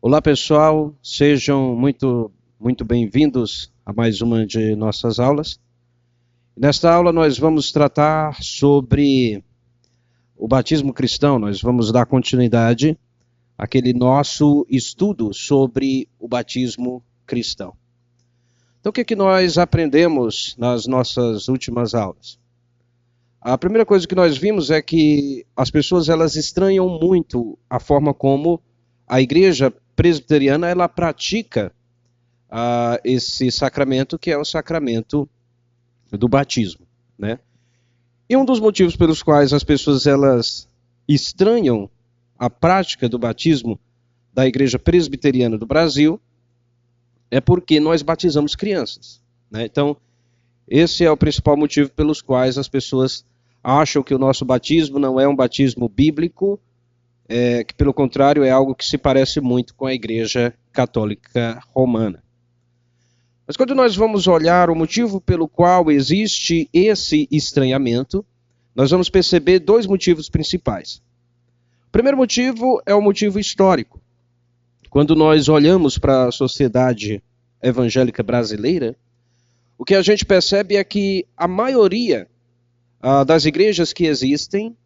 Olá pessoal, sejam muito bem-vindos a mais uma de nossas aulas. Nesta aula nós vamos tratar sobre o batismo cristão, nós vamos dar continuidade àquele nosso estudo sobre o batismo cristão. Então o que nós aprendemos nas nossas últimas aulas? A primeira coisa que nós vimos é que as pessoas elas estranham muito a forma como a igreja presbiteriana ela pratica esse sacramento que é o sacramento do batismo, né? E um dos motivos pelos quais as pessoas elas estranham a prática do batismo da igreja presbiteriana do Brasil é porque nós batizamos crianças, né? Então, esse é o principal motivo pelos quais as pessoas acham que o nosso batismo não é um batismo bíblico, que pelo contrário é algo que se parece muito com a Igreja Católica Romana. Mas quando nós vamos olhar o motivo pelo qual existe esse estranhamento, nós vamos perceber dois motivos principais. O primeiro motivo é o motivo histórico. Quando nós olhamos para a sociedade evangélica brasileira, o que a gente percebe é que a maioria das igrejas que existem,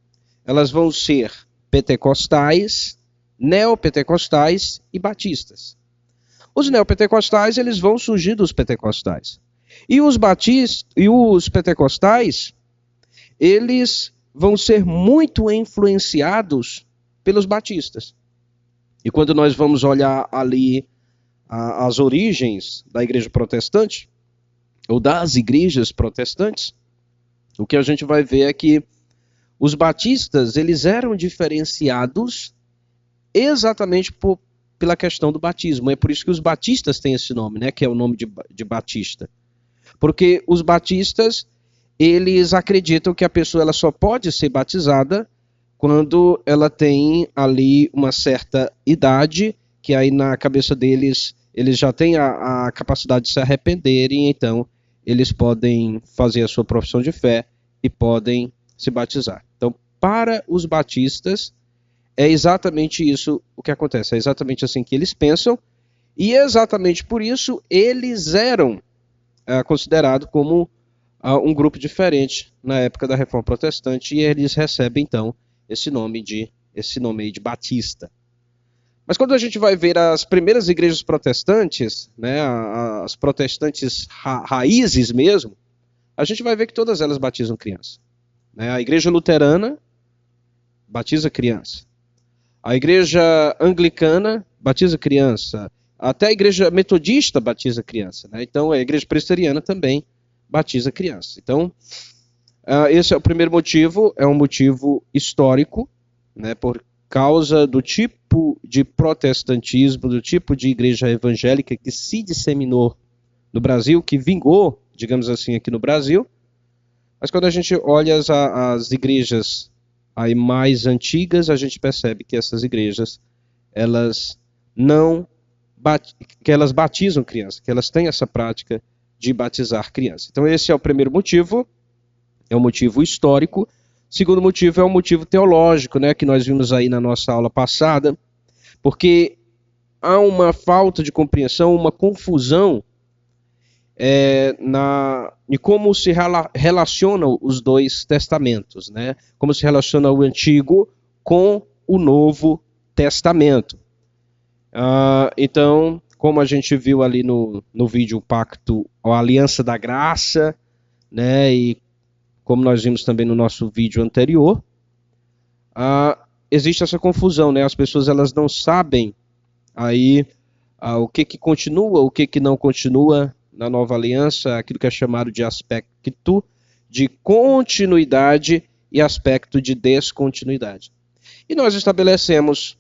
elas vão ser pentecostais, neopentecostais e batistas. Os neopentecostais, eles vão surgir dos pentecostais. E os pentecostais, eles vão ser muito influenciados pelos batistas. E quando nós vamos olhar ali as origens da igreja protestante, ou das igrejas protestantes, o que a gente vai ver é que os batistas, eles eram diferenciados exatamente pela questão do batismo. É por isso que os batistas têm esse nome, né, que é o nome de batista. Porque os batistas, eles acreditam que a pessoa ela só pode ser batizada quando ela tem ali uma certa idade, que aí na cabeça deles, eles já têm a capacidade de se arrependerem, então eles podem fazer a sua profissão de fé e podem se batizar. Então, para os batistas, é exatamente isso o que acontece. É exatamente assim que eles pensam. E exatamente por isso, eles eram considerados como um grupo diferente na época da Reforma Protestante. E eles recebem, então, esse nome aí de batista. Mas quando a gente vai ver as primeiras igrejas protestantes, né, as protestantes raízes mesmo, a gente vai ver que todas elas batizam criança. A igreja luterana batiza criança. A igreja anglicana batiza criança. Até a igreja metodista batiza criança, né? Então a igreja presbiteriana também batiza criança. Então esse é o primeiro motivo, é um motivo histórico, né? Por causa do tipo de protestantismo, do tipo de igreja evangélica que se disseminou no Brasil, que vingou, digamos assim, aqui no Brasil. Mas quando a gente olha as igrejas aí mais antigas, a gente percebe que essas igrejas, elas elas batizam crianças, que elas têm essa prática de batizar crianças. Então esse é o primeiro motivo, é um motivo histórico. O segundo motivo é um motivo teológico, né, que nós vimos aí na nossa aula passada, porque há uma falta de compreensão, uma confusão e como se relacionam os dois testamentos, né? Como se relaciona o Antigo com o Novo Testamento. Então, como a gente viu ali no vídeo o pacto, a aliança da graça, né? E como nós vimos também no nosso vídeo anterior, existe essa confusão, né? As pessoas elas não sabem aí o que continua, o que não continua na nova aliança, aquilo que é chamado de aspecto de continuidade e aspecto de descontinuidade. E nós estabelecemos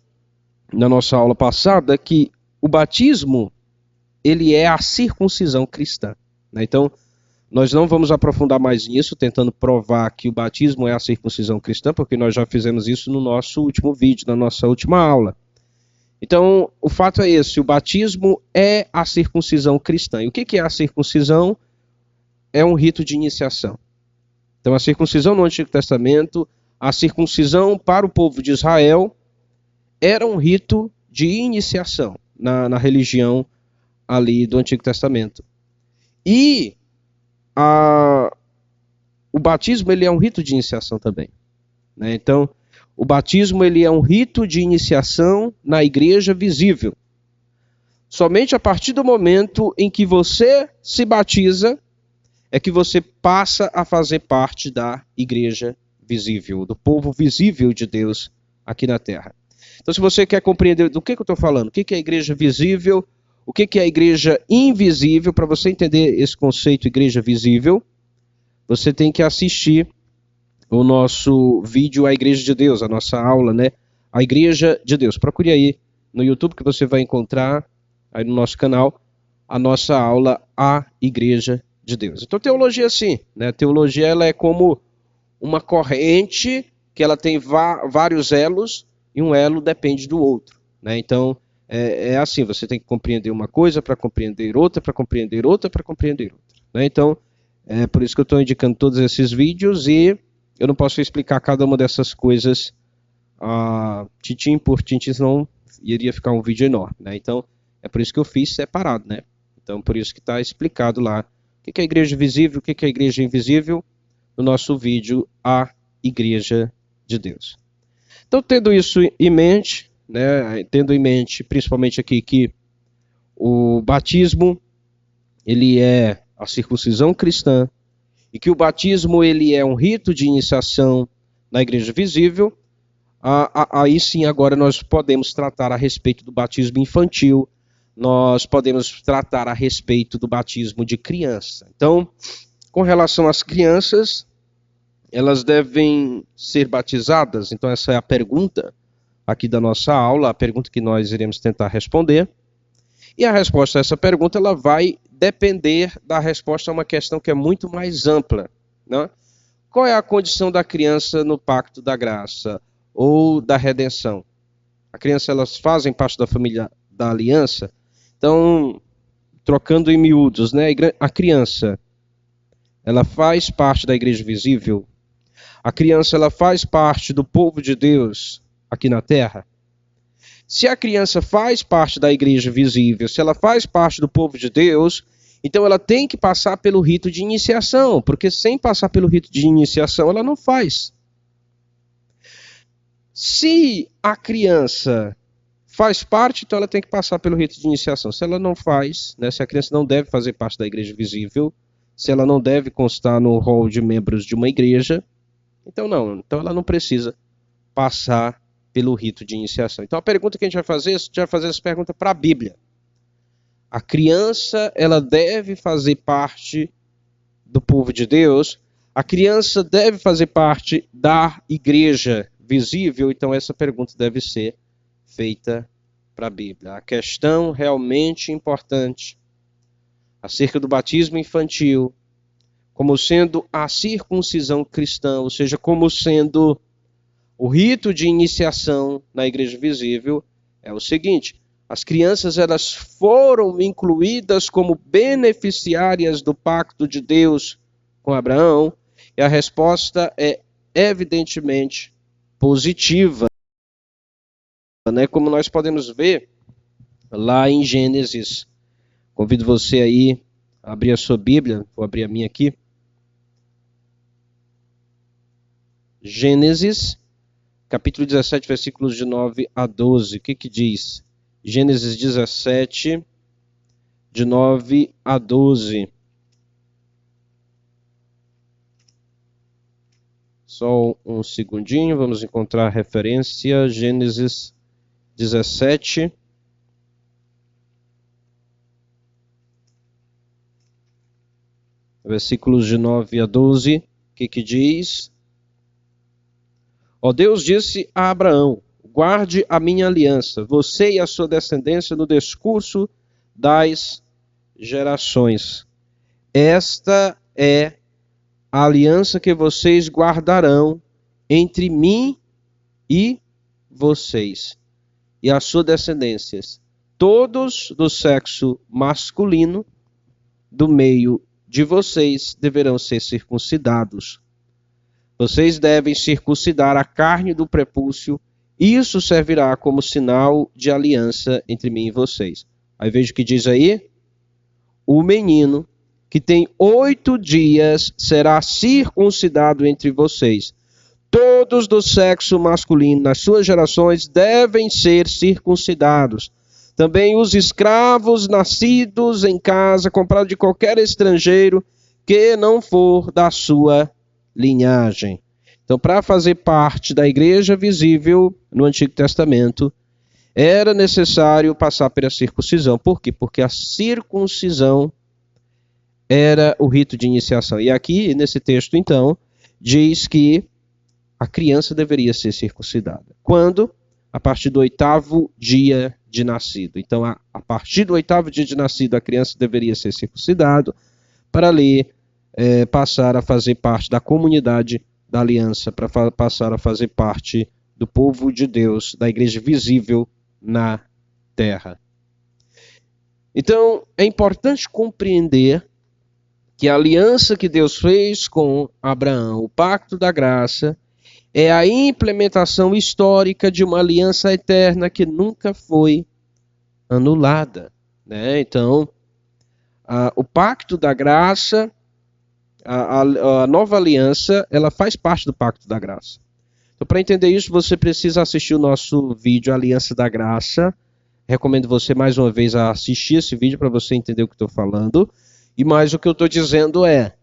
na nossa aula passada que o batismo ele é a circuncisão cristã, né? Então, nós não vamos aprofundar mais nisso, tentando provar que o batismo é a circuncisão cristã, porque nós já fizemos isso no nosso último vídeo, na nossa última aula. Então, o fato é esse, o batismo é a circuncisão cristã. E o que é a circuncisão? É um rito de iniciação. Então, a circuncisão no Antigo Testamento, a circuncisão para o povo de Israel, era um rito de iniciação. na religião ali do Antigo Testamento. E o batismo ele é um rito de iniciação também, né? Então, o batismo ele é um rito de iniciação na igreja visível. Somente a partir do momento em que você se batiza é que você passa a fazer parte da igreja visível, do povo visível de Deus aqui na terra. Então, se você quer compreender do que eu estou falando, o que é a igreja visível, o que é a igreja invisível, para você entender esse conceito igreja visível, você tem que assistir o nosso vídeo A Igreja de Deus, a nossa aula, né? A Igreja de Deus. Procure aí no YouTube que você vai encontrar, aí no nosso canal, a nossa aula A Igreja de Deus. Então, teologia sim, né? Teologia ela é como uma corrente que ela tem vários elos e um elo depende do outro, né? Então, é assim, você tem que compreender uma coisa para compreender outra, para compreender outra, para compreender outra, né? Então, é por isso que eu estou indicando todos esses vídeos e eu não posso explicar cada uma dessas coisas tintim por tintim, senão iria ficar um vídeo enorme, né? Então, é por isso que eu fiz separado, né? Então, por isso que está explicado lá o que é a igreja visível, o que é a igreja invisível, no nosso vídeo A Igreja de Deus. Então, tendo isso em mente, né? Tendo em mente, principalmente aqui, que o batismo, ele é a circuncisão cristã, e que o batismo ele é um rito de iniciação na igreja visível, aí sim agora nós podemos tratar a respeito do batismo infantil, nós podemos tratar a respeito do batismo de criança. Então, com relação às crianças, elas devem ser batizadas? Então essa é a pergunta aqui da nossa aula, a pergunta que nós iremos tentar responder. E a resposta a essa pergunta ela vai depender da resposta a uma questão que é muito mais ampla, né? Qual é a condição da criança no pacto da graça ou da redenção? A criança, elas fazem parte da família da aliança? Então, trocando em miúdos, né? A criança, ela faz parte da igreja visível? A criança, ela faz parte do povo de Deus aqui na terra? Se a criança faz parte da igreja visível, se ela faz parte do povo de Deus, então ela tem que passar pelo rito de iniciação, porque sem passar pelo rito de iniciação, ela não faz. Se a criança faz parte, então ela tem que passar pelo rito de iniciação. Se ela não faz, né, se a criança não deve fazer parte da igreja visível, se ela não deve constar no rol de membros de uma igreja, então ela não precisa passar pelo rito de iniciação. Então a pergunta que a gente vai fazer essa pergunta para a Bíblia. A criança, ela deve fazer parte do povo de Deus? A criança deve fazer parte da igreja visível? Então essa pergunta deve ser feita para a Bíblia. A questão realmente importante acerca do batismo infantil, como sendo a circuncisão cristã, ou seja, como sendo o rito de iniciação na igreja visível, é o seguinte: as crianças elas foram incluídas como beneficiárias do pacto de Deus com Abraão, e a resposta é evidentemente positiva, né? Como nós podemos ver lá em Gênesis. Convido você aí a abrir a sua Bíblia, vou abrir a minha aqui. Gênesis, capítulo 17, versículos de 9 a 12. O que diz? Gênesis 17, de 9 a 12. Só um segundinho, vamos encontrar a referência. Gênesis 17. Versículos de 9 a 12. O que diz? Ó Deus disse a Abraão: guarde a minha aliança, você e a sua descendência no discurso das gerações. Esta é a aliança que vocês guardarão entre mim e vocês e as suas descendências, todos do sexo masculino do meio de vocês deverão ser circuncidados. Vocês devem circuncidar a carne do prepúcio Isso servirá como sinal de aliança entre mim e vocês. Aí veja o que diz aí. O menino que tem 8 dias será circuncidado entre vocês. Todos do sexo masculino nas suas gerações devem ser circuncidados. Também os escravos nascidos em casa, comprados de qualquer estrangeiro que não for da sua linhagem. Então, para fazer parte da igreja visível no Antigo Testamento, era necessário passar pela circuncisão. Por quê? Porque a circuncisão era o rito de iniciação. E aqui, nesse texto, então, diz que a criança deveria ser circuncidada. Quando? A partir do 8º dia de nascido. Então, a partir do 8º dia de nascido, a criança deveria ser circuncidada para ali passar a fazer parte da comunidade da aliança, para passar a fazer parte do povo de Deus, da igreja visível na terra. Então, é importante compreender que a aliança que Deus fez com Abraão, o pacto da graça, é a implementação histórica de uma aliança eterna que nunca foi anulada, né? Então, o pacto da graça, a nova aliança, ela faz parte do pacto da graça. Então, para entender isso, você precisa assistir o nosso vídeo Aliança da Graça. Recomendo você mais uma vez a assistir esse vídeo para você entender o que estou falando. E mais o que eu estou dizendo é,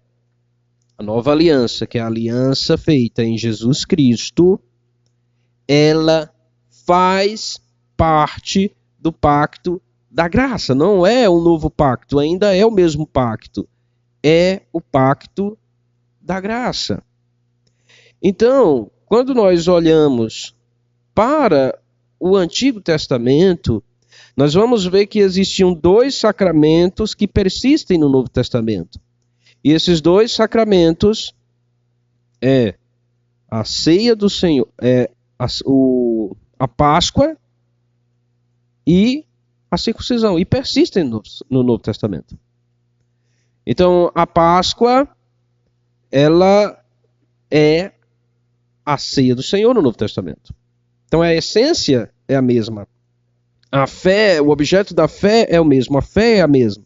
a nova aliança, que é a aliança feita em Jesus Cristo, ela faz parte do pacto da graça. Não é um novo pacto, ainda é o mesmo pacto. É o pacto da graça. Então, quando nós olhamos para o Antigo Testamento, nós vamos ver que existiam 2 sacramentos que persistem no Novo Testamento. E esses 2 sacramentos é a ceia do Senhor, a Páscoa e a circuncisão. E persistem no Novo Testamento. Então, a Páscoa, ela é a ceia do Senhor no Novo Testamento. Então, a essência é a mesma. A fé, o objeto da fé é o mesmo. A fé é a mesma.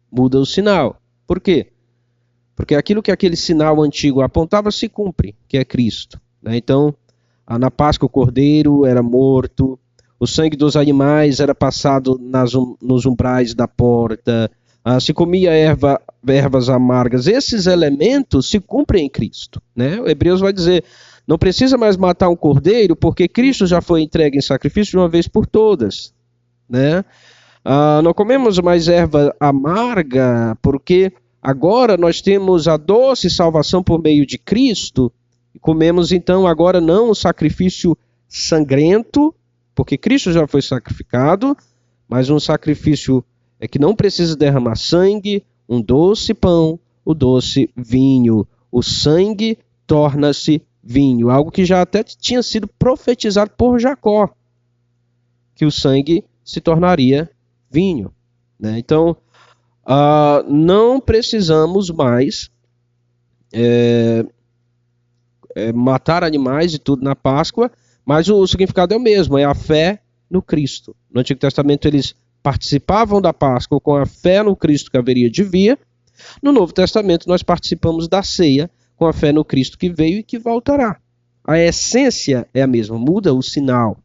Muda o sinal. Por quê? Porque aquilo que aquele sinal antigo apontava se cumpre, que é Cristo. Né? Então, na Páscoa o cordeiro era morto, o sangue dos animais era passado nos umbrais da porta, se comia ervas amargas. Esses elementos se cumprem em Cristo. Né? O Hebreus vai dizer, não precisa mais matar um cordeiro, porque Cristo já foi entregue em sacrifício de uma vez por todas. Né? Não comemos mais erva amarga, porque agora nós temos a doce salvação por meio de Cristo, e comemos então agora não o sacrifício sangrento, porque Cristo já foi sacrificado, mas um sacrifício que não precisa derramar sangue, um doce pão, o doce vinho. O sangue torna-se vinho, algo que já até tinha sido profetizado por Jacó, que o sangue se tornaria vinho. Né? Então, não precisamos mais matar animais e tudo na Páscoa, mas o significado é o mesmo, é a fé no Cristo. No Antigo Testamento eles participavam da Páscoa com a fé no Cristo que haveria de vir. No Novo Testamento nós participamos da ceia com a fé no Cristo que veio e que voltará. A essência é a mesma, muda o sinal,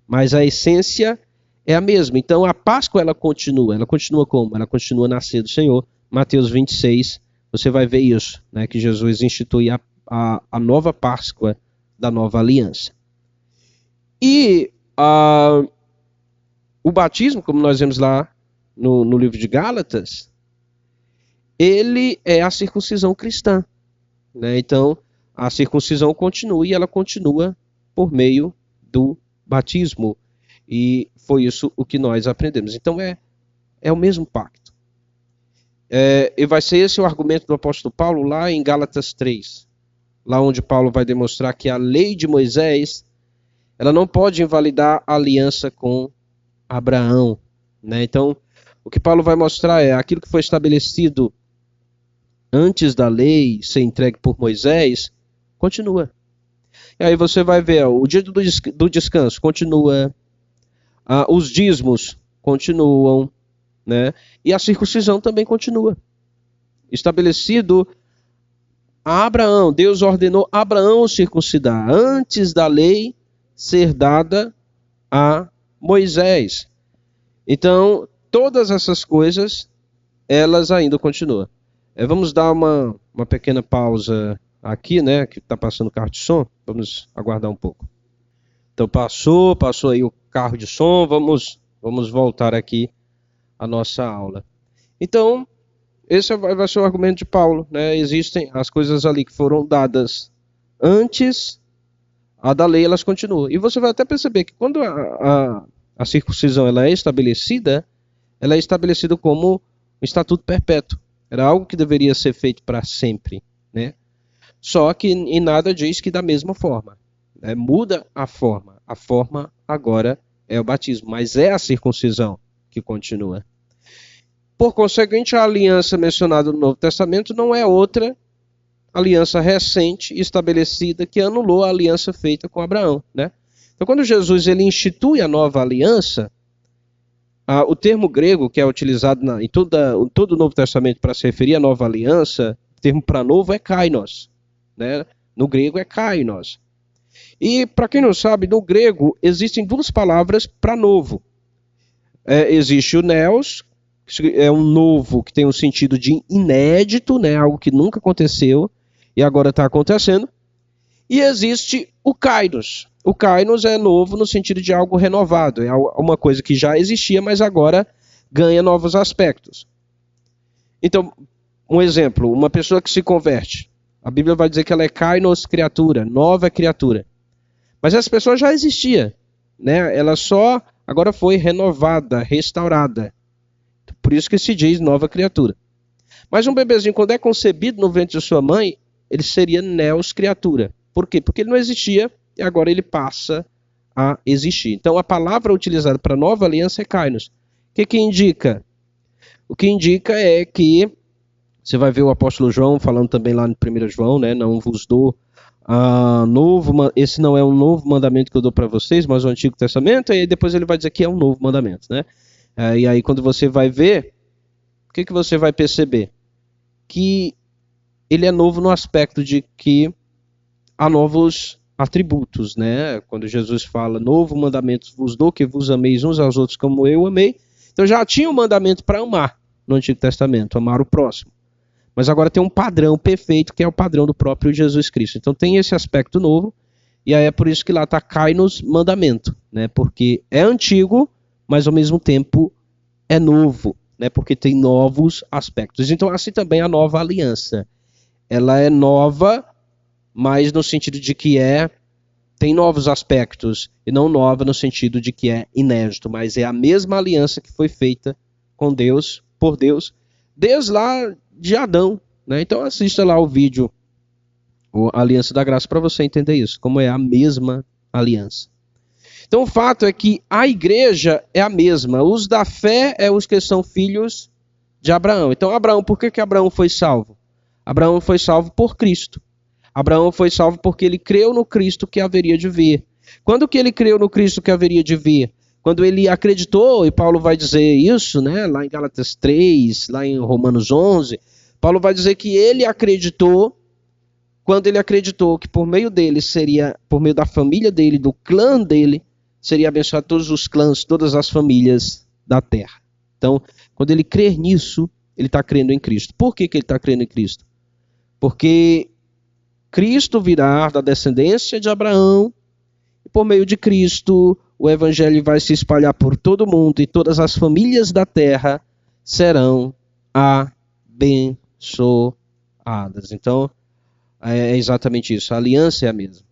mas a essência é a mesma. Então a Páscoa ela continua como? Ela continua na ceia do Senhor. Mateus 26, você vai ver isso, né, que Jesus institui a nova Páscoa da nova aliança. E o batismo, como nós vemos lá no livro de Gálatas, ele é a circuncisão cristã. Né? Então, a circuncisão continua e ela continua por meio do batismo. E foi isso o que nós aprendemos. Então, é o mesmo pacto. E vai ser esse o argumento do apóstolo Paulo lá em Gálatas 3. Lá onde Paulo vai demonstrar que a lei de Moisés ela não pode invalidar a aliança com Abraão. Né? Então, o que Paulo vai mostrar é aquilo que foi estabelecido antes da lei ser entregue por Moisés, continua. E aí você vai ver, o dia do descanso continua, os dízimos continuam, né? E a circuncisão também continua. Estabelecido a Abraão, Deus ordenou Abraão circuncidar antes da lei ser dada a Moisés. Então, todas essas coisas, elas ainda continuam. Vamos dar uma pequena pausa aqui, né? Que está passando o carro de som. Vamos aguardar um pouco. Então, passou aí o carro de som. Vamos voltar aqui à nossa aula. Então, esse vai ser o argumento de Paulo, né? Existem as coisas ali que foram dadas antes a da lei, elas continuam. E você vai até perceber que quando a circuncisão ela é estabelecida como um estatuto perpétuo. Era algo que deveria ser feito para sempre, né? Só que em nada diz que da mesma forma, né? Muda a forma. A forma agora é o batismo, mas é a circuncisão que continua. Por conseguinte, a aliança mencionada no Novo Testamento não é outra aliança recente estabelecida que anulou a aliança feita com Abraão, né? Então, quando Jesus ele institui a nova aliança, o termo grego que é utilizado em todo o Novo Testamento para se referir à nova aliança, o termo para novo é kainos, né? No grego é kainos. E, para quem não sabe, no grego existem duas palavras para novo. Existe o neos, é um novo que tem um sentido de inédito, né? Algo que nunca aconteceu e agora está acontecendo. E existe o kainos. O kainos é novo no sentido de algo renovado. É uma coisa que já existia, mas agora ganha novos aspectos. Então, um exemplo, uma pessoa que se converte. A Bíblia vai dizer que ela é kainos criatura, nova criatura. Mas essa pessoa já existia, né? Ela só agora foi renovada, restaurada. Por isso que se diz nova criatura. Mas um bebezinho, quando é concebido no ventre de sua mãe, ele seria neos criatura. Por quê? Porque ele não existia e agora ele passa a existir. Então a palavra utilizada para nova aliança é kainos. O que indica? O que indica é que, você vai ver o apóstolo João falando também lá no 1 João, né? Não vos dou esse não é um novo mandamento que eu dou para vocês, mas o Antigo Testamento, e depois ele vai dizer que é um novo mandamento, né? E aí quando você vai ver, o que você vai perceber? Que ele é novo no aspecto de que há novos atributos, né? Quando Jesus fala, novo mandamento vos dou, que vos ameis uns aos outros como eu amei. Então já tinha um mandamento para amar no Antigo Testamento, amar o próximo. Mas agora tem um padrão perfeito, que é o padrão do próprio Jesus Cristo. Então tem esse aspecto novo, e aí é por isso que lá está kainos mandamento, né? Porque é antigo, mas ao mesmo tempo é novo, né? Porque tem novos aspectos. Então assim também a nova aliança. Ela é nova, mas no sentido de que tem novos aspectos, e não nova no sentido de que é inédito, mas é a mesma aliança que foi feita com Deus, por Deus, desde lá de Adão, né? Então assista lá o vídeo, a Aliança da Graça, para você entender isso, como é a mesma aliança. Então o fato é que a igreja é a mesma, os da fé é os que são filhos de Abraão. Então Abraão, por que Abraão foi salvo? Abraão foi salvo por Cristo. Abraão foi salvo porque ele creu no Cristo que haveria de vir. Quando que ele creu no Cristo que haveria de vir? Quando ele acreditou, e Paulo vai dizer isso, né, lá em Gálatas 3, lá em Romanos 11, Paulo vai dizer que ele acreditou, quando ele acreditou que por meio dele seria, por meio da família dele, do clã dele, seria abençoado todos os clãs, todas as famílias da terra. Então, quando ele crer nisso, ele está crendo em Cristo. Por que ele está crendo em Cristo? Porque Cristo virá da descendência de Abraão, e por meio de Cristo, o evangelho vai se espalhar por todo o mundo, e todas as famílias da terra serão abençoadas. Então, é exatamente isso, a aliança é a mesma.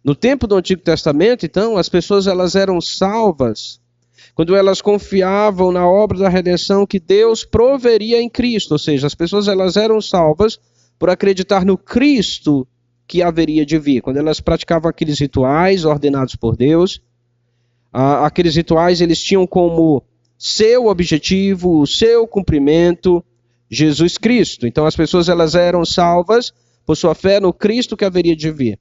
No tempo do Antigo Testamento, então, as pessoas elas eram salvas quando elas confiavam na obra da redenção que Deus proveria em Cristo, ou seja, as pessoas elas eram salvas por acreditar no Cristo que haveria de vir. Quando elas praticavam aqueles rituais ordenados por Deus, aqueles rituais eles tinham como seu objetivo, o seu cumprimento, Jesus Cristo. Então as pessoas elas eram salvas por sua fé no Cristo que haveria de vir.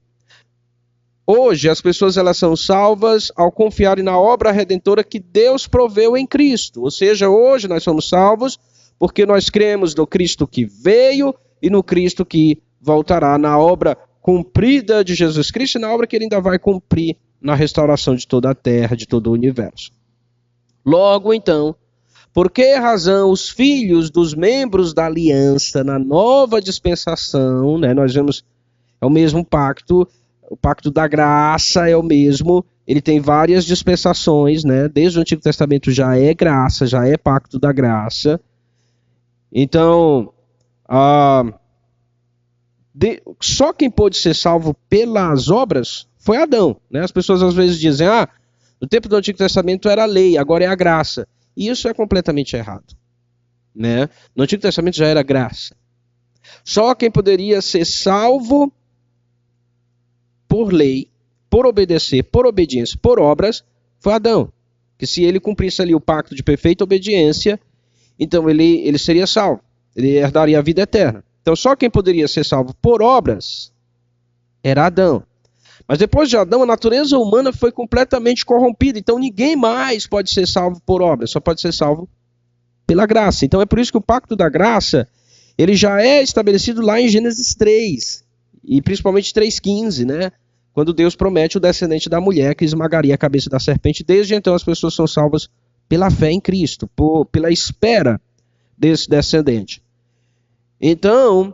Hoje as pessoas elas são salvas ao confiarem na obra redentora que Deus proveu em Cristo. Ou seja, hoje nós somos salvos porque nós cremos no Cristo que veio e no Cristo que voltará, na obra cumprida de Jesus Cristo e na obra que ele ainda vai cumprir na restauração de toda a terra, de todo o universo. Logo então, por que razão os filhos dos membros da aliança na nova dispensação, né, nós vemos, é o mesmo pacto, o pacto da graça é o mesmo, ele tem várias dispensações, né, desde o Antigo Testamento já é graça, já é pacto da graça. Então, só quem pôde ser salvo pelas obras foi Adão, né? As pessoas às vezes dizem, no tempo do Antigo Testamento era a lei, agora é a graça. E isso é completamente errado, né? No Antigo Testamento já era graça. Só quem poderia ser salvo por lei, por obedecer, por obediência, por obras, foi Adão. Que se ele cumprisse ali o pacto de perfeita obediência, então ele seria salvo, ele herdaria a vida eterna. Então só quem poderia ser salvo por obras era Adão. Mas depois de Adão, a natureza humana foi completamente corrompida. Então ninguém mais pode ser salvo por obras, só pode ser salvo pela graça. Então é por isso que o pacto da graça, ele já é estabelecido lá em Gênesis 3, e principalmente 3,15, né? Quando Deus promete o descendente da mulher que esmagaria a cabeça da serpente. Desde então as pessoas são salvas pela fé em Cristo, pela espera desse descendente. Então,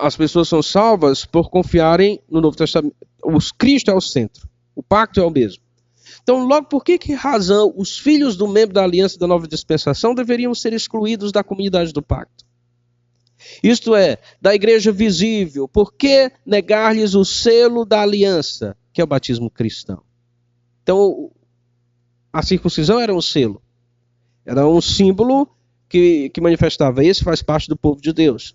as pessoas são salvas por confiarem no Novo Testamento. Cristo é o centro, o pacto é o mesmo. Então, logo, por que razão os filhos do membro da aliança da nova dispensação deveriam ser excluídos da comunidade do pacto? Isto é, da igreja visível. Por que negar-lhes o selo da aliança, que é o batismo cristão? Então, a circuncisão era um selo, era um símbolo que manifestava, esse faz parte do povo de Deus.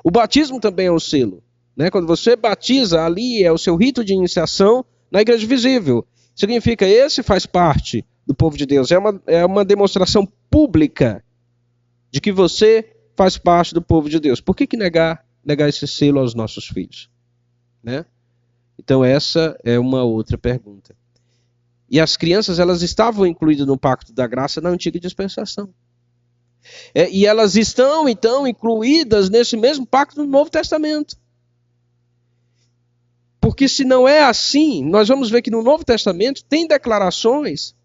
O batismo também é um selo, né? Quando você batiza, ali é o seu rito de iniciação na igreja visível. Significa, esse faz parte do povo de Deus. É uma demonstração pública de que você faz parte do povo de Deus. Por que negar esse selo aos nossos filhos? Né? Então essa é uma outra pergunta. E as crianças, elas estavam incluídas no pacto da graça na antiga dispensação. E elas estão, então, incluídas nesse mesmo pacto no Novo Testamento. Porque se não é assim, nós vamos ver que no Novo Testamento tem declarações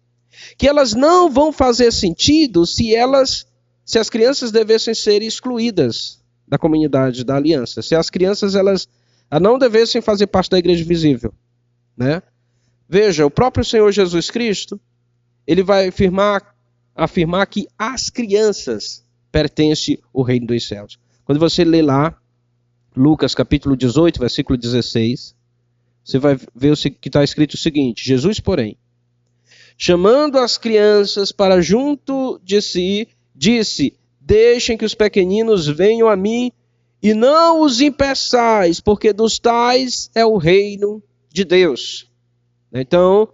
que elas não vão fazer sentido se as crianças devessem ser excluídas da comunidade da aliança. Se as crianças elas não devessem fazer parte da igreja visível. Né? Veja, o próprio Senhor Jesus Cristo, ele vai afirmar que às crianças pertence o reino dos céus. Quando você lê lá, Lucas capítulo 18, versículo 16, você vai ver que está escrito o seguinte: Jesus, porém, chamando as crianças para junto de si, disse: deixem que os pequeninos venham a mim e não os impeçais, porque dos tais é o reino de Deus. Então,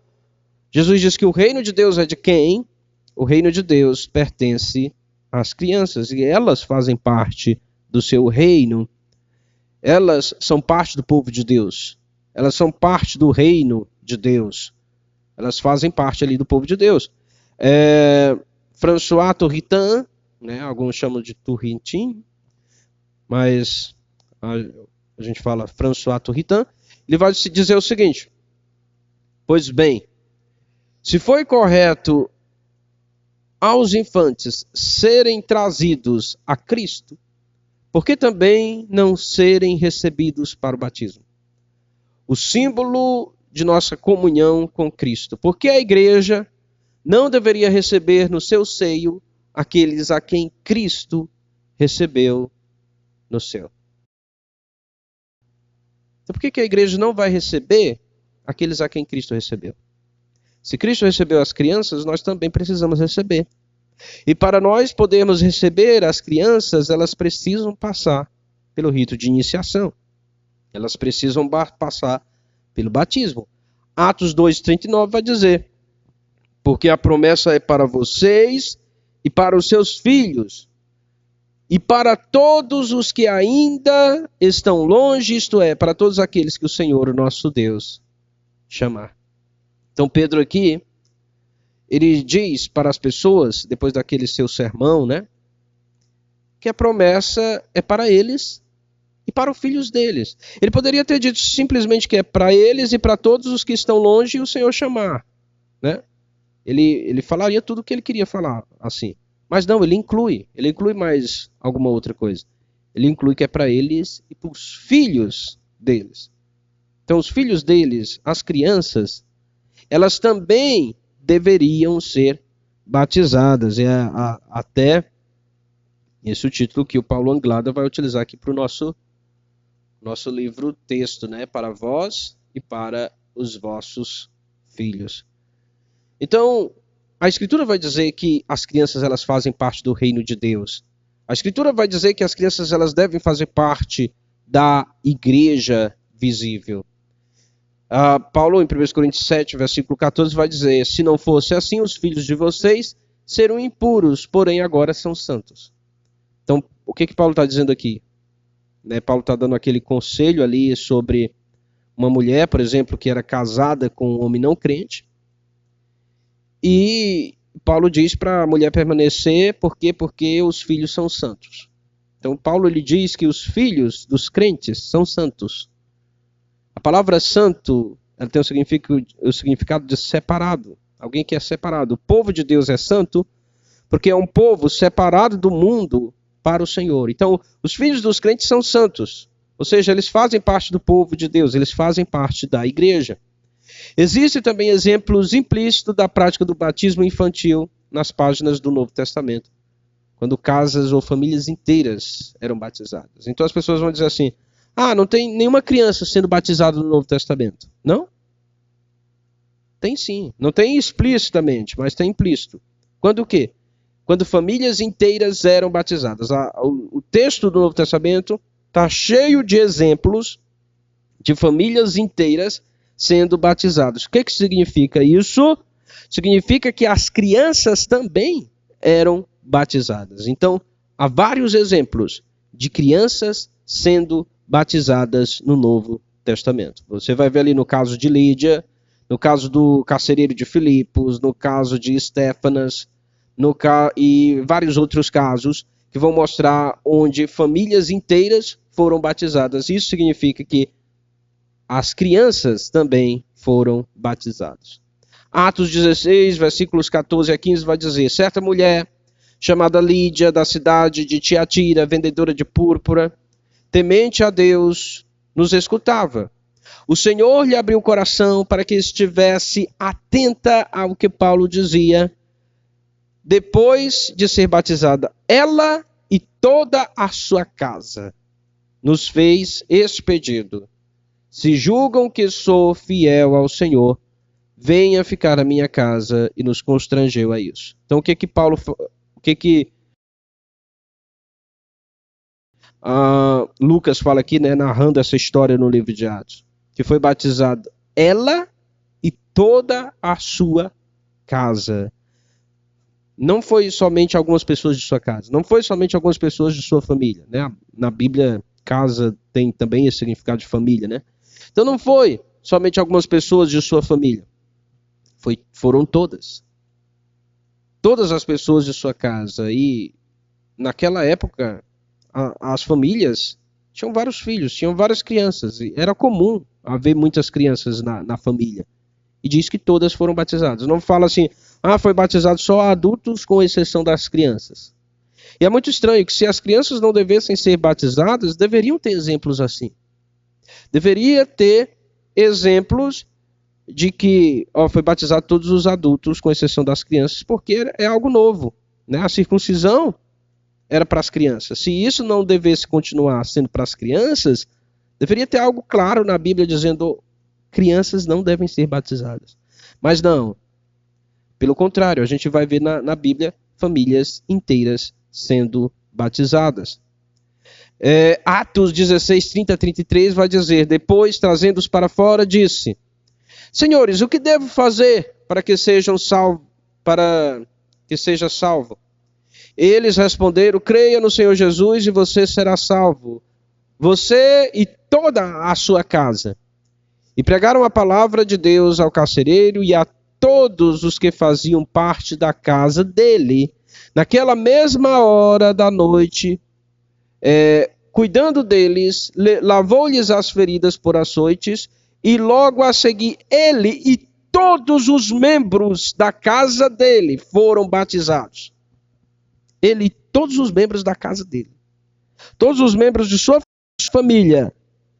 Jesus diz que o reino de Deus é de quem? O reino de Deus pertence às crianças e elas fazem parte do seu reino. Elas são parte do povo de Deus. Elas são parte do reino de Deus. Elas fazem parte ali do povo de Deus. François Turretin, né, alguns chamam de Turretin, mas a gente fala François Turretin, ele vai dizer o seguinte: pois bem, se foi correto aos infantes serem trazidos a Cristo, por que também não serem recebidos para o batismo? O símbolo de nossa comunhão com Cristo. Por que a igreja não deveria receber no seu seio aqueles a quem Cristo recebeu no céu? Então por que a igreja não vai receber aqueles a quem Cristo recebeu? Se Cristo recebeu as crianças, nós também precisamos receber. E para nós podermos receber as crianças, elas precisam passar pelo rito de iniciação. Elas precisam passar pelo batismo. Atos 2,39 vai dizer: porque a promessa é para vocês e para os seus filhos, e para todos os que ainda estão longe, isto é, para todos aqueles que o Senhor, o nosso Deus, chamar. Então Pedro aqui, ele diz para as pessoas, depois daquele seu sermão, né, que a promessa é para eles e para os filhos deles. Ele poderia ter dito simplesmente que é para eles e para todos os que estão longe e o Senhor chamar, né? Ele falaria tudo o que ele queria falar, assim. Mas não, ele inclui mais alguma outra coisa. Ele inclui que é para eles e para os filhos deles. Então, os filhos deles, as crianças, elas também deveriam ser batizadas. É até esse é o título que o Paulo Anglada vai utilizar aqui para o nosso livro texto, né? Para vós e para os vossos filhos. Então, a Escritura vai dizer que as crianças elas fazem parte do reino de Deus. A Escritura vai dizer que as crianças elas devem fazer parte da igreja visível. Paulo, em 1 Coríntios 7, versículo 14, vai dizer: se não fosse assim, os filhos de vocês serão impuros, porém agora são santos. Então, o que Paulo está dizendo aqui? Né, Paulo está dando aquele conselho ali sobre uma mulher, por exemplo, que era casada com um homem não crente. E Paulo diz para a mulher permanecer, por quê? Porque os filhos são santos. Então Paulo ele diz que os filhos dos crentes são santos. A palavra santo ela tem o significado de separado. Alguém que é separado. O povo de Deus é santo porque é um povo separado do mundo para o Senhor. Então, os filhos dos crentes são santos. Ou seja, eles fazem parte do povo de Deus, eles fazem parte da igreja. Existem também exemplos implícitos da prática do batismo infantil nas páginas do Novo Testamento, quando casas ou famílias inteiras eram batizadas. Então as pessoas vão dizer assim: não tem nenhuma criança sendo batizada no Novo Testamento. Não? Tem sim. Não tem explicitamente, mas tem implícito. Quando o quê? Quando famílias inteiras eram batizadas. O texto do Novo Testamento está cheio de exemplos de famílias inteiras sendo batizadas. O que significa isso? Significa que as crianças também eram batizadas. Então, há vários exemplos de crianças sendo batizadas no Novo Testamento. Você vai ver ali no caso de Lídia, no caso do carcereiro de Filipos, no caso de Estéfanas, e vários outros casos que vão mostrar onde famílias inteiras foram batizadas. Isso significa que as crianças também foram batizadas. Atos 16, versículos 14 a 15 vai dizer: certa mulher chamada Lídia, da cidade de Tiatira, vendedora de púrpura, temente a Deus, nos escutava. O Senhor lhe abriu o coração para que estivesse atenta ao que Paulo dizia. Depois de ser batizada, ela e toda a sua casa, nos fez este pedido: se julgam que sou fiel ao Senhor, venha ficar na minha casa, e nos constrangeu a isso. Então, Lucas fala aqui, né, narrando essa história no livro de Atos, que foi batizada ela e toda a sua casa. Não foi somente algumas pessoas de sua casa, não foi somente algumas pessoas de sua família, né? Na Bíblia, casa tem também esse significado de família, né? Então não foi somente algumas pessoas de sua família, foram todas. Todas as pessoas de sua casa. E naquela época, as famílias tinham vários filhos, tinham várias crianças. E era comum haver muitas crianças na família. E diz que todas foram batizadas. Não fala assim: foi batizado só adultos, com exceção das crianças. E é muito estranho que, se as crianças não devessem ser batizadas, deveriam ter exemplos assim. Deveria ter exemplos de que foi batizado todos os adultos, com exceção das crianças, porque é algo novo, né? A circuncisão era para as crianças. Se isso não devesse continuar sendo para as crianças, deveria ter algo claro na Bíblia dizendo: crianças não devem ser batizadas. Mas não. Pelo contrário, a gente vai ver na Bíblia famílias inteiras sendo batizadas. Atos 16, 30 a 33 vai dizer: depois, trazendo-os para fora, disse: senhores, o que devo fazer para que seja salvo? Eles responderam: creia no Senhor Jesus e você será salvo, você e toda a sua casa. E pregaram a palavra de Deus ao carcereiro e a todos os que faziam parte da casa dele. Naquela mesma hora da noite, cuidando deles, lavou-lhes as feridas por açoites, e logo a seguir ele e todos os membros da casa dele foram batizados. Ele e todos os membros da casa dele. Todos os membros de sua família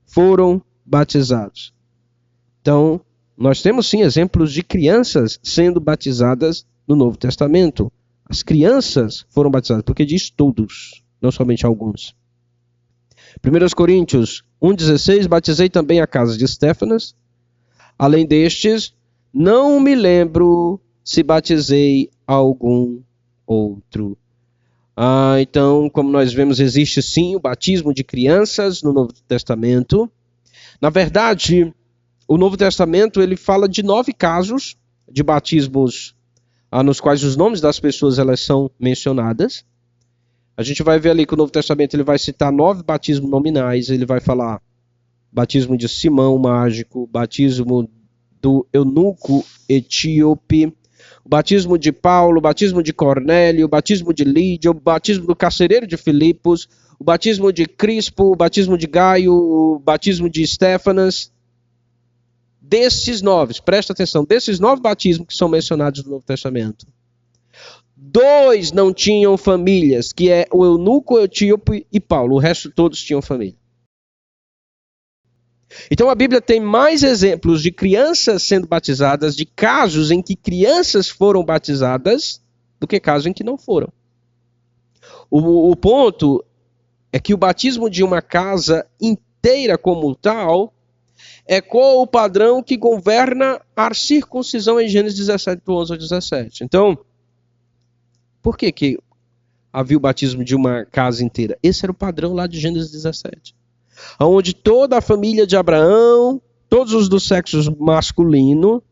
foram batizados. Então, nós temos sim exemplos de crianças sendo batizadas no Novo Testamento. As crianças foram batizadas, porque diz todos, não somente alguns. 1 Coríntios 1,16, batizei também a casa de Estéfanas. Além destes, não me lembro se batizei algum outro. Então, como nós vemos, existe sim o batismo de crianças no Novo Testamento. Na verdade, o Novo Testamento ele fala de 9 casos de batismos nos quais os nomes das pessoas elas são mencionadas. A gente vai ver ali que o Novo Testamento ele vai citar 9 batismos nominais. Ele vai falar batismo de Simão mágico, batismo do eunuco etíope, o batismo de Paulo, o batismo de Cornélio, o batismo de Lídia, o batismo do carcereiro de Filipos, o batismo de Crispo, o batismo de Gaio, o batismo de Estéfanas. Desses 9, presta atenção, desses 9 batismos que são mencionados no Novo Testamento, 2 não tinham famílias, que é o eunuco etíope e Paulo, o resto todos tinham família. Então a Bíblia tem mais exemplos de crianças sendo batizadas, de casos em que crianças foram batizadas, do que casos em que não foram. O ponto é que o batismo de uma casa inteira como tal é com o padrão que governa a circuncisão em Gênesis 17, do 11 ao 17. Então, por que havia o batismo de uma casa inteira? Esse era o padrão lá de Gênesis 17. Onde toda a família de Abraão, todos os do sexo masculino,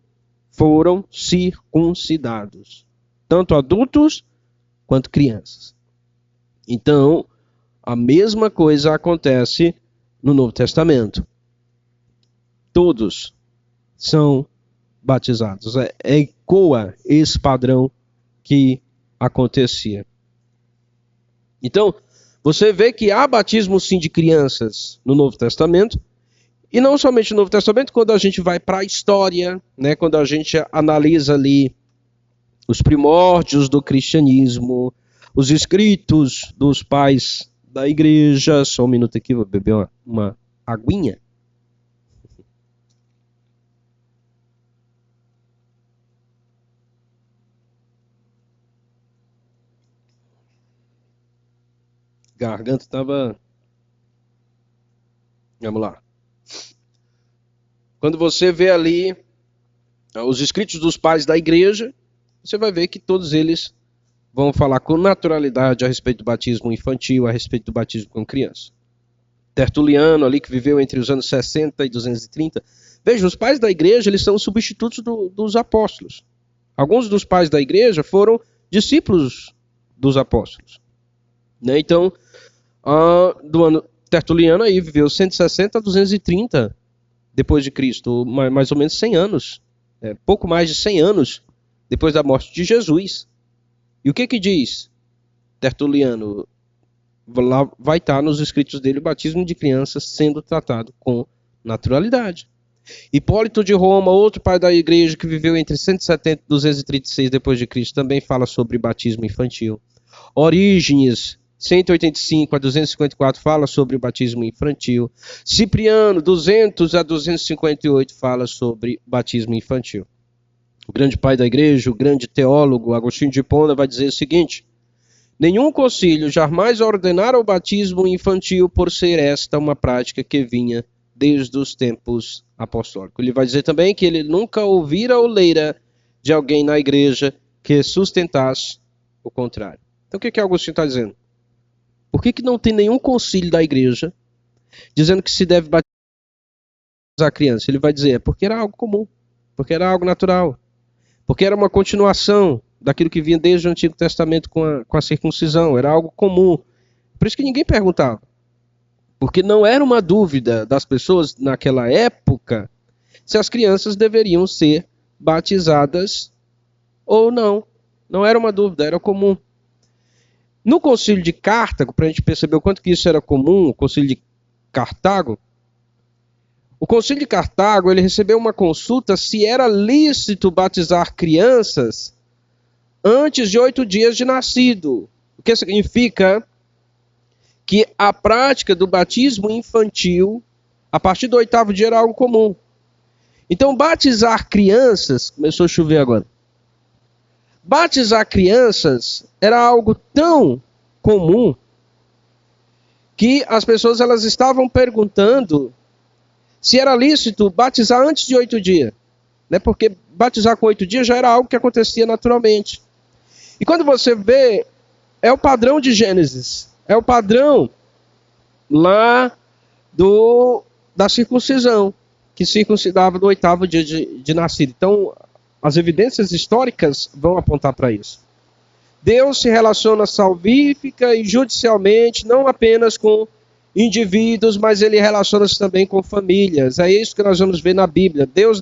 foram circuncidados. Tanto adultos quanto crianças. Então, a mesma coisa acontece no Novo Testamento. Todos são batizados. Ecoa esse padrão que acontecia. Então, você vê que há batismo sim de crianças no Novo Testamento, e não somente no Novo Testamento, quando a gente vai para a história, né, quando a gente analisa ali os primórdios do cristianismo, os escritos dos pais da igreja. Só um minuto aqui, vou beber uma aguinha. Garganta estava... Vamos lá. Quando você vê ali os escritos dos pais da igreja, você vai ver que todos eles vão falar com naturalidade a respeito do batismo infantil, a respeito do batismo com criança. Tertuliano, ali que viveu entre os anos 60 e 230. Veja, os pais da igreja eles são substitutos dos apóstolos. Alguns dos pais da igreja foram discípulos dos apóstolos. Né? Então, do ano Tertuliano aí viveu 160 a 230 depois de Cristo, mais ou menos 100 anos, pouco mais de 100 anos depois da morte de Jesus. E o que diz Tertuliano? Lá vai estar nos escritos dele o batismo de crianças sendo tratado com naturalidade. Hipólito de Roma, outro pai da igreja que viveu entre 170 e 236 depois de Cristo, também fala sobre batismo infantil. Orígenes 185 a 254 fala sobre o batismo infantil. Cipriano, 200 a 258 fala sobre batismo infantil. O grande pai da igreja, o grande teólogo Agostinho de Hipona vai dizer o seguinte: nenhum concílio jamais ordenara o batismo infantil, por ser esta uma prática que vinha desde os tempos apostólicos. Ele vai dizer também que ele nunca ouvira ou lera de alguém na igreja que sustentasse o contrário. Então o que Agostinho está dizendo? Por que não tem nenhum concílio da igreja dizendo que se deve batizar a criança? Ele vai dizer, porque era algo comum, porque era algo natural, porque era uma continuação daquilo que vinha desde o Antigo Testamento com a circuncisão. Era algo comum. Por isso que ninguém perguntava. Porque não era uma dúvida das pessoas naquela época se as crianças deveriam ser batizadas ou não. Não era uma dúvida, era comum. No Concílio de Cartago, para a gente perceber o quanto que isso era comum, o Concílio de Cartago, o Concílio de Cartago, ele recebeu uma consulta se era lícito batizar crianças antes de 8 dias de nascido. O que significa que a prática do batismo infantil, a partir do 8º dia, era algo comum. Então, batizar crianças, começou a chover agora, batizar crianças era algo tão comum que as pessoas elas estavam perguntando se era lícito batizar antes de 8 dias. Né? Porque batizar com 8 dias já era algo que acontecia naturalmente. E quando você vê, é o padrão de Gênesis. É o padrão lá da circuncisão, que circuncidava no 8º dia de nascido. Então, as evidências históricas vão apontar para isso. Deus se relaciona salvífica e judicialmente, não apenas com indivíduos, mas ele relaciona-se também com famílias. É isso que nós vamos ver na Bíblia. Deus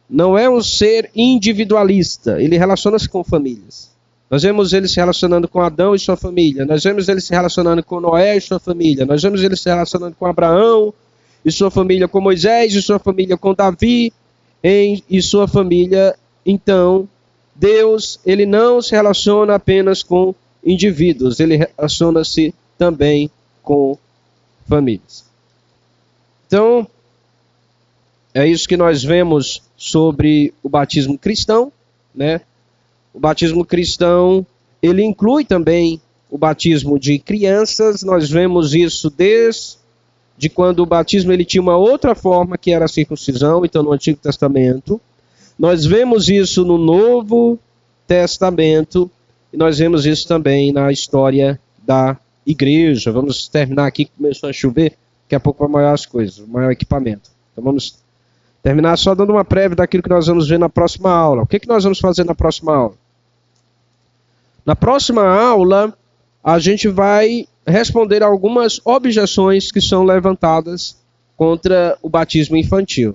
não é um ser individualista, ele relaciona-se com famílias. Nós vemos ele se relacionando com Adão e sua família, nós vemos ele se relacionando com Noé e sua família, nós vemos ele se relacionando com Abraão e sua família, com Moisés e sua família, com Davi e sua família. Então, Deus, ele não se relaciona apenas com indivíduos, ele relaciona-se também com famílias. Então, é isso que nós vemos sobre o batismo cristão, né? O batismo cristão, ele inclui também o batismo de crianças. Nós vemos isso desde quando o batismo ele tinha uma outra forma, que era a circuncisão, então no Antigo Testamento. Nós vemos isso no Novo Testamento e nós vemos isso também na história da igreja. Vamos terminar aqui, que começou a chover, daqui a pouco vai maior as coisas, o maior equipamento. Então vamos terminar só dando uma prévia daquilo que nós vamos ver na próxima aula. O que nós vamos fazer na próxima aula? Na próxima aula, a gente vai responder algumas objeções que são levantadas contra o batismo infantil.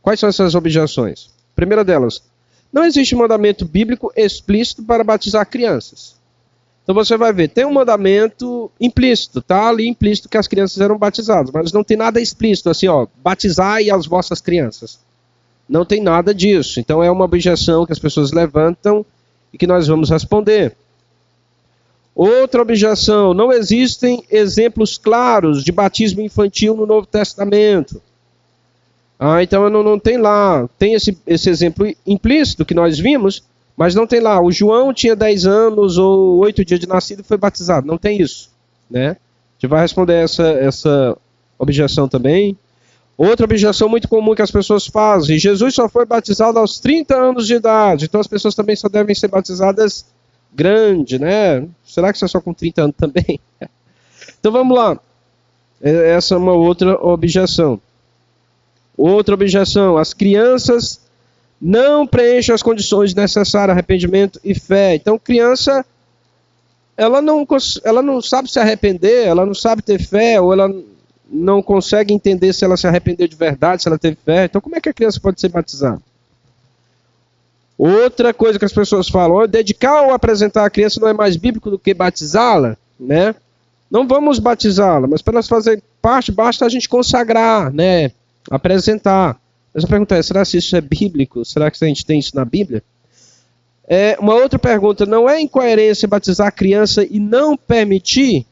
Quais são essas objeções? Primeira delas, não existe mandamento bíblico explícito para batizar crianças. Então você vai ver, tem um mandamento implícito, tá ali implícito que as crianças eram batizadas, mas não tem nada explícito, assim, ó, batizai as vossas crianças. Não tem nada disso. Então é uma objeção que as pessoas levantam e que nós vamos responder. Outra objeção, não existem exemplos claros de batismo infantil no Novo Testamento. Então não tem lá, tem esse exemplo implícito que nós vimos, mas não tem lá, o João tinha 10 anos ou 8 dias de nascido e foi batizado. Não tem isso, né? A gente vai responder essa objeção também. Outra objeção muito comum que as pessoas fazem, Jesus só foi batizado aos 30 anos de idade, então as pessoas também só devem ser batizadas grande, né? Será que isso é só com 30 anos também? Então vamos lá. Essa é uma outra objeção. Outra objeção, as crianças não preenchem as condições necessárias, arrependimento e fé. Então criança, ela não sabe se arrepender, ela não sabe ter fé, ou ela não consegue entender se ela se arrependeu de verdade, se ela teve fé. Então como é que a criança pode ser batizada? Outra coisa que as pessoas falam, dedicar ou apresentar a criança não é mais bíblico do que batizá-la, né? Não vamos batizá-la, mas para nós fazer parte, basta a gente consagrar, né? Apresentar. Essa pergunta é, será que isso é bíblico? Será que a gente tem isso na Bíblia? Uma outra pergunta, não é incoerência batizar a criança e não permitir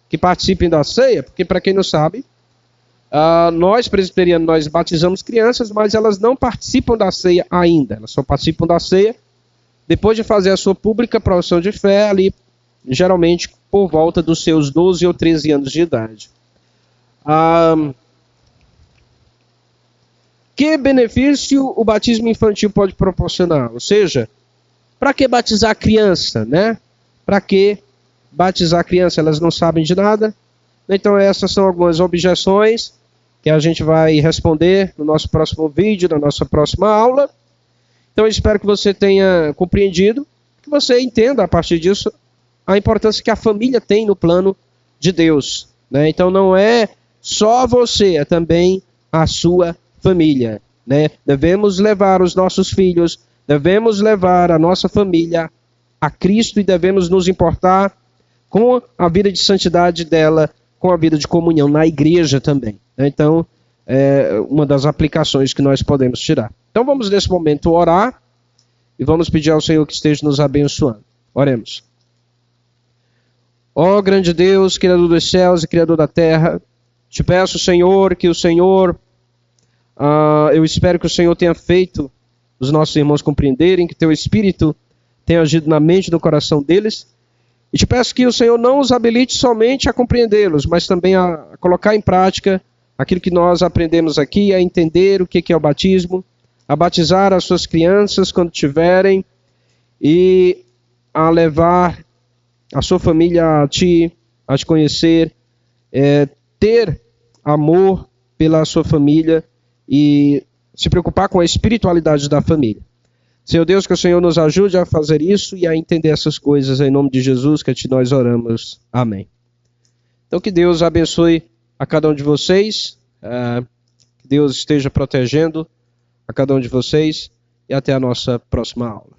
que participem da ceia? Porque, para quem não sabe, nós presbiterianos, nós batizamos crianças, mas elas não participam da ceia ainda. Elas só participam da ceia depois de fazer a sua pública profissão de fé, ali, geralmente por volta dos seus 12 ou 13 anos de idade. Que benefício o batismo infantil pode proporcionar? Ou seja, para que batizar a criança, né? Para que batizar a criança? Elas não sabem de nada. Então essas são algumas objeções que a gente vai responder no nosso próximo vídeo, na nossa próxima aula. Então eu espero que você tenha compreendido, que você entenda a partir disso a importância que a família tem no plano de Deus, né? Então não é só você, é também a sua família, né? Devemos levar os nossos filhos, devemos levar a nossa família a Cristo e devemos nos importar com a vida de santidade dela, com a vida de comunhão na igreja também, né? Então, é uma das aplicações que nós podemos tirar. Então vamos nesse momento orar e vamos pedir ao Senhor que esteja nos abençoando. Oremos. Ó grande Deus, Criador dos céus e Criador da terra, te peço, Senhor, que o Senhor, eu espero que o Senhor tenha feito os nossos irmãos compreenderem, que teu Espírito tenha agido na mente e no coração deles, e te peço que o Senhor não os habilite somente a compreendê-los, mas também a colocar em prática aquilo que nós aprendemos aqui, a entender o que é o batismo, a batizar as suas crianças quando tiverem, e a levar a sua família a ti, a te conhecer, ter amor pela sua família e se preocupar com a espiritualidade da família. Senhor Deus, que o Senhor nos ajude a fazer isso e a entender essas coisas em nome de Jesus, que a ti nós oramos. Amém. Então que Deus abençoe a cada um de vocês, que Deus esteja protegendo a cada um de vocês e até a nossa próxima aula.